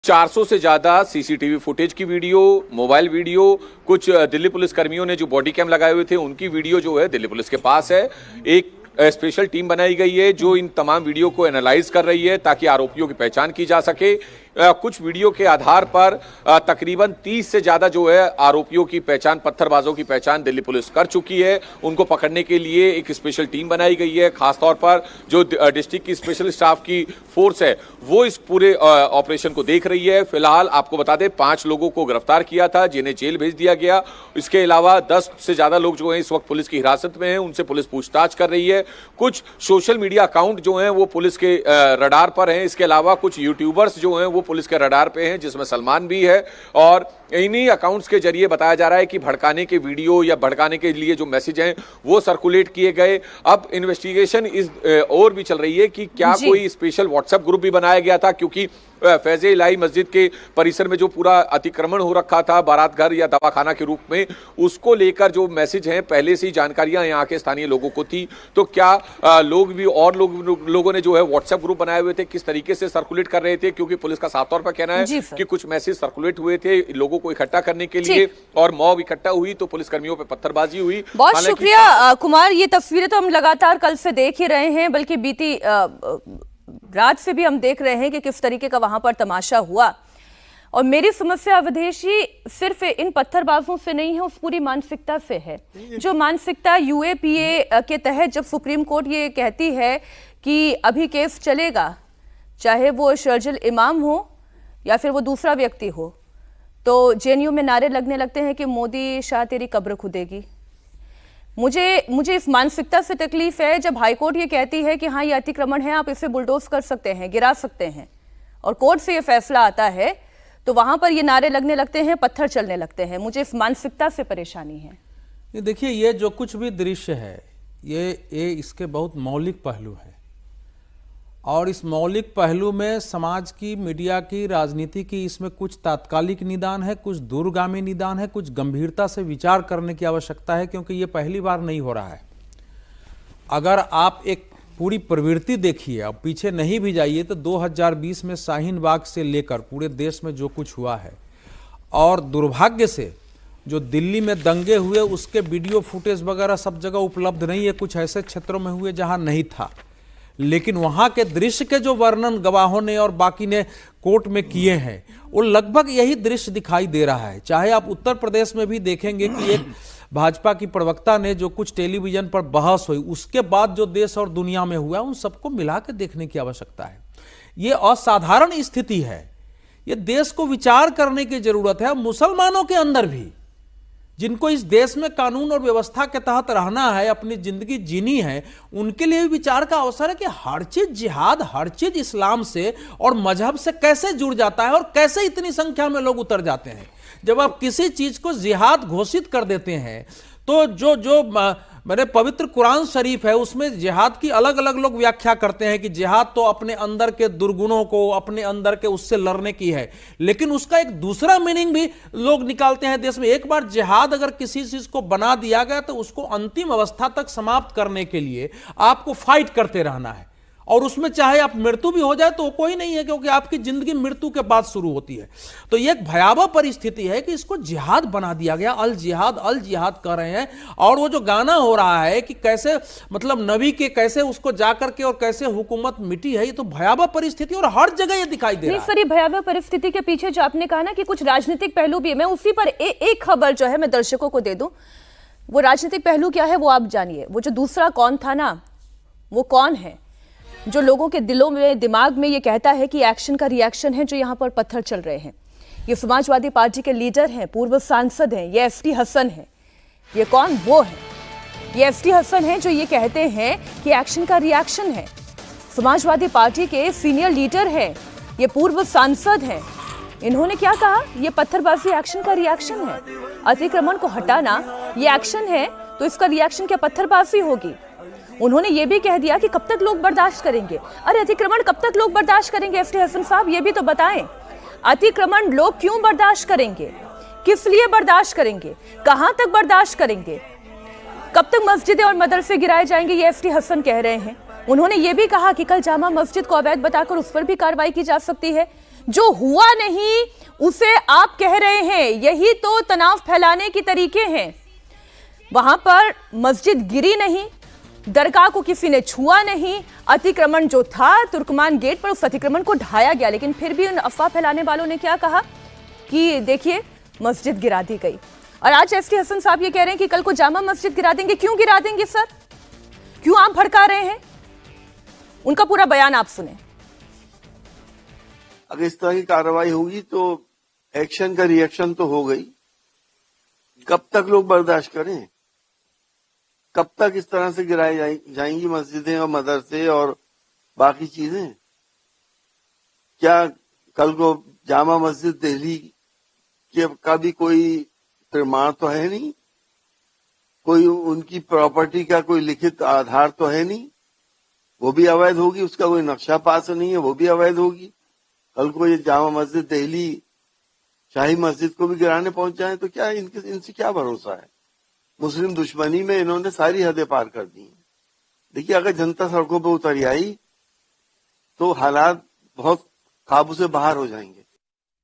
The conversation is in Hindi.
400 से ज्यादा सीसीटीवी फुटेज की वीडियो, मोबाइल वीडियो, कुछ दिल्ली पुलिस कर्मियों ने जो बॉडी कैम लगाए हुए थे उनकी वीडियो जो है दिल्ली पुलिस के पास है। एक स्पेशल टीम बनाई गई है जो इन तमाम वीडियो को एनालाइज कर रही है ताकि आरोपियों की पहचान की जा सके। कुछ वीडियो के आधार पर तकरीबन 30 से ज्यादा जो है आरोपियों की पहचान, पत्थरबाजों की पहचान दिल्ली पुलिस कर चुकी है। उनको पकड़ने के लिए एक स्पेशल टीम बनाई गई है। खासतौर पर जो डिस्ट्रिक्ट की स्पेशल स्टाफ की फोर्स है वो इस पूरे ऑपरेशन को देख रही है। फिलहाल आपको बता दें 5 लोगों को गिरफ्तार किया था जिन्हें जेल भेज दिया गया। इसके अलावा 10 से ज्यादा लोग जो है इस वक्त पुलिस की हिरासत में हैं, उनसे पुलिस पूछताछ कर रही है। कुछ सोशल मीडिया अकाउंट जो हैं वो पुलिस के रडार पर हैं। इसके अलावा कुछ यूट्यूबर्स जो हैं वो पुलिस के रडार पे हैं, जिसमें सलमान भी है। और इन्हीं अकाउंट्स के जरिए बताया जा रहा है कि भड़काने के वीडियो या भड़काने के लिए जो मैसेज हैं वो सर्कुलेट किए गए। अब इन्वेस्टिगेशन इस और भी चल रही है कि क्या कोई स्पेशल व्हाट्सएप ग्रुप भी बनाया गया था, क्योंकि फैज़े इलाही मस्जिद के परिसर में जो पूरा अतिक्रमण हो रखा था बारात घर या दवाखाना के रूप में, उसको लेकर जो मैसेज हैं पहले से ही जानकारियां यहाँ के स्थानीय लोगों को थी। तो क्या लोग भी और लोगों ने जो है व्हाट्सएप ग्रुप बनाए हुए थे, किस तरीके से सर्कुलेट कर रहे थे, क्योंकि पुलिस का साफ तौर पर कहना है कि कुछ मैसेज सर्कुलेट हुए थे लोगों को इकट्ठा करने के लिए और मॉब इकट्ठा हुई तो पुलिसकर्मियों पे पत्थरबाजी हुई। बहुत शुक्रिया कुमार, ये तस्वीरें तो हम लगातार कल से देख ही रहे हैं, बल्कि बीती रात से भी हम देख रहे हैं कि किस तरीके का वहां पर तमाशा हुआ। और मेरी समस्या अवधेशी सिर्फ इन पत्थरबाजों से नहीं है, उस पूरी मानसिकता से है। जो मानसिकता यूएपीए के तहत जब सुप्रीम कोर्ट ये कहती है कि अभी केस चलेगा, चाहे वो शर्जिल इमाम हो या फिर वो दूसरा व्यक्ति हो, तो जेएनयू में नारे लगने लगते हैं कि मोदी शाह तेरी कब्र खुदेगी। मुझे इस मानसिकता से तकलीफ है जब हाईकोर्ट ये कहती है कि हाँ ये अतिक्रमण है, आप इसे बुलडोज कर सकते हैं, गिरा सकते हैं, और कोर्ट से ये फैसला आता है तो वहां पर ये नारे लगने लगते हैं, पत्थर चलने लगते हैं। मुझे इस मानसिकता से परेशानी है। ये देखिए, ये जो कुछ भी दृश्य है ये इसके बहुत मौलिक पहलू है, और इस मौलिक पहलू में समाज की, मीडिया की, राजनीति की इसमें कुछ तात्कालिक निदान है, कुछ दूरगामी निदान है, कुछ गंभीरता से विचार करने की आवश्यकता है, क्योंकि ये पहली बार नहीं हो रहा है। अगर आप एक पूरी प्रवृत्ति देखिए, अब पीछे नहीं भी जाइए, तो 2020 में शाहीन बाग से लेकर पूरे देश में जो कुछ हुआ है, और दुर्भाग्य से जो दिल्ली में दंगे हुए उसके वीडियो फुटेज वगैरह सब जगह उपलब्ध नहीं है, कुछ ऐसे क्षेत्रों में हुए जहां नहीं था, लेकिन वहां के दृश्य के जो वर्णन गवाहों ने और बाकी ने कोर्ट में किए हैं वो लगभग यही दृश्य दिखाई दे रहा है। चाहे आप उत्तर प्रदेश में भी देखेंगे कि एक भाजपा की प्रवक्ता ने जो कुछ टेलीविजन पर बहस हुई, उसके बाद जो देश और दुनिया में हुआ, उन सबको मिला के देखने की आवश्यकता है। ये असाधारण स्थिति है, ये देश को विचार करने की जरूरत है। मुसलमानों के अंदर भी, जिनको इस देश में कानून और व्यवस्था के तहत रहना है, अपनी जिंदगी जीनी है, उनके लिए भी विचार का अवसर है कि हर चीज जिहाद, हर चीज इस्लाम से और मजहब से कैसे जुड़ जाता है और कैसे इतनी संख्या में लोग उतर जाते हैं। जब आप किसी चीज को जिहाद घोषित कर देते हैं तो जो मेरे पवित्र कुरान शरीफ है उसमें जिहाद की अलग अलग लोग व्याख्या करते हैं कि जिहाद तो अपने अंदर के दुर्गुणों को, अपने अंदर के उससे लड़ने की है, लेकिन उसका एक दूसरा मीनिंग भी लोग निकालते हैं देश में। एक बार जिहाद अगर किसी चीज को बना दिया गया तो उसको अंतिम अवस्था तक समाप्त करने के लिए आपको फाइट करते रहना है, और उसमें चाहे आप मृत्यु भी हो जाए तो कोई नहीं है, क्योंकि आपकी जिंदगी मृत्यु के बाद शुरू होती है। तो ये एक भयावह परिस्थिति है कि इसको जिहाद बना दिया गया, अल जिहाद कर रहे हैं। और वो जो गाना हो रहा है कि कैसे मतलब नबी के कैसे उसको जाकर के और कैसे हुकूमत मिटी है, ये तो भयावह परिस्थिति और हर जगह ये दिखाई दे रहा है। सर, भयावह परिस्थिति के पीछे जो आपने कहा ना कि कुछ राजनीतिक पहलू भी है, मैं उसी पर एक खबर जो है मैं दर्शकों को दे दूं। वो राजनीतिक पहलू क्या है वो आप जानिए। वो जो दूसरा कौन था ना, वो कौन है जो लोगों के दिलों में, दिमाग में ये कहता है कि एक्शन का रिएक्शन है जो यहाँ पर पत्थर चल रहे हैं। ये समाजवादी पार्टी के लीडर हैं, पूर्व सांसद हैं, ये एसटी हसन है। ये कौन? वो है, ये एसटी हसन है जो ये कहते हैं कि एक्शन का रिएक्शन है। समाजवादी पार्टी के सीनियर लीडर हैं, ये पूर्व सांसद हैं। इन्होंने क्या कहा? ये पत्थरबाजी एक्शन का रिएक्शन है। अतिक्रमण को हटाना ये एक्शन है, तो इसका रिएक्शन क्या पत्थरबाजी होगी? उन्होंने ये भी कह दिया कि कब तक लोग बर्दाश्त करेंगे। अरे अतिक्रमण कब तक लोग बर्दाश्त करेंगे? एसटी हसन साहब ये भी तो बताएं, अतिक्रमण लोग क्यों बर्दाश्त करेंगे, किस लिए बर्दाश्त करेंगे, कहां तक बर्दाश्त करेंगे, कब तक मस्जिदें और मदरसे गिराए जाएंगे? ये एसटी हसन कह रहे हैं। उन्होंने ये भी कहा कि कल जामा मस्जिद को अवैध बताकर उस पर भी कार्रवाई की जा सकती है। जो हुआ नहीं उसे आप कह रहे हैं, यही तो तनाव फैलाने के तरीके हैं। वहां पर मस्जिद गिरी नहीं, दरगाह को किसी ने छुआ नहीं, अतिक्रमण जो था तुर्कमान गेट पर उस अतिक्रमण को ढाया गया, लेकिन फिर भी उन अफवाह फैलाने वालों ने क्या कहा कि देखिए मस्जिद गिरा दी गई। और आज एसटी हसन साहब ये कह रहे हैं कि कल को जामा मस्जिद गिरा देंगे। क्यों गिरा देंगे सर? क्यों आप भड़का रहे हैं? उनका पूरा बयान आप सुने। अगर इस तरह की कार्रवाई होगी तो एक्शन का रिएक्शन तो हो गई, कब तक लोग बर्दाश्त करें? कब तक इस तरह से गिराई जाएंगी मस्जिदें और मदरसे और बाकी चीजें? क्या कल को जामा मस्जिद दिल्ली का भी कोई प्रमाण तो है नहीं, कोई उनकी प्रॉपर्टी का कोई लिखित आधार तो है नहीं, वो भी अवैध होगी, उसका कोई नक्शा पास नहीं है, वो भी अवैध होगी। कल को ये जामा मस्जिद दिल्ली शाही मस्जिद को भी गिराने पहुंच जाए तो क्या इनसे क्या भरोसा है? मुस्लिम दुश्मनी में इन्होंने सारी हदें पार कर दी हैं। देखिए, अगर जनता सड़कों पर उतर आई तो हालात बहुत काबू से बाहर हो जाएंगे।